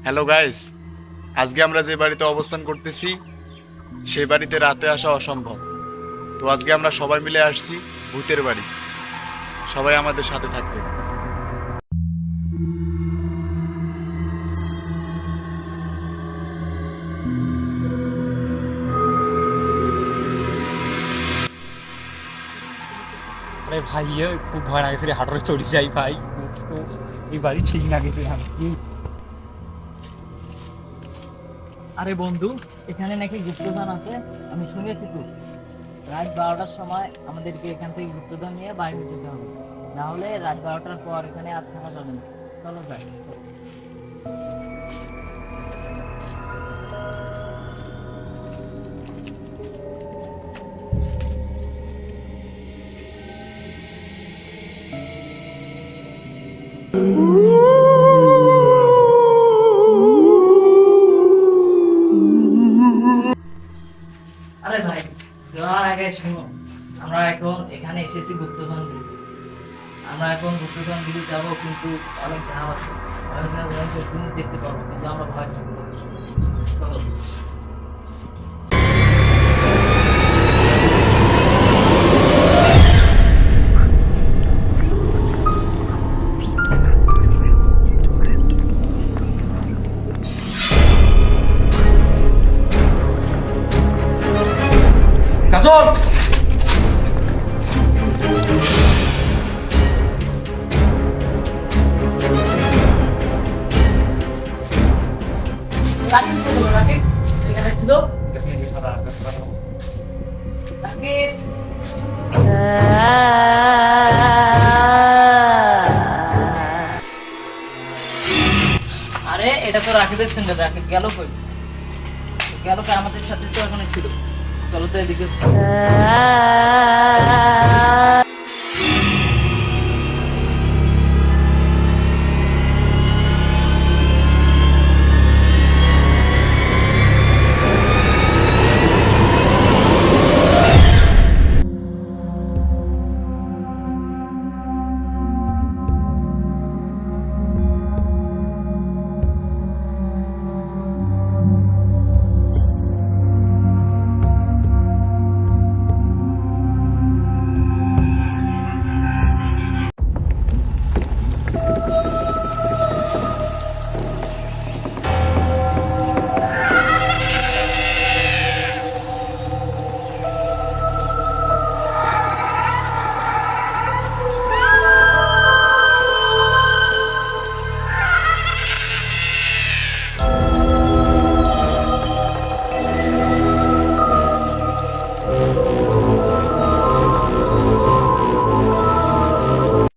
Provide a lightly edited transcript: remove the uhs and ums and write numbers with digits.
Hello guys, আজকে আমরা যে বাড়িতে অবস্থান করতেছি সেই বাড়িতে রাতে আসা অসম্ভব। তো আজকে আমরা সবাই মিলে আসছি ভূতের বাড়ি। সবাই আমাদের সাথে থাকবে। আরে ভাই খুব ভয় লাগছে রে, হাঁটরে চলে যাই ভাই। এই বাড়ি ঠিক না গেছে আমি। আরে বন্ধু, এখানে নাকি গুপ্তধন আছে। আমি শুনেছি তো, রাত 12টার সময় আমাদেরকে এখান থেকে গুপ্তধন নিয়ে বাইরে যেতে হবে, না হলে রাত 12টার পর এখানে আর থাকা যাবে না। চলো যাই, চলো। আরে ভাই, যাওয়ার আগে শুনো, আমরা এখন এখানে এসেছি গুপ্তধন দিতে। আমরা এখন গুপ্তধন দিতে যাবো, কিন্তু অনেক ধাপ আছে, অনেক জিনিস দেখতে পাবো, কিন্তু আমরা ভয় পাবো। চলো। কাজল, রাকিব কোথায় গেল? রাকিব এখানে ছিল। রাকিব, আরে এটা তো রাকিবের সেন্টার। রাকিব গেল কই? গেল কি? আমাদের সাথে তো এখানে ছিল। চলো তো এদিকে।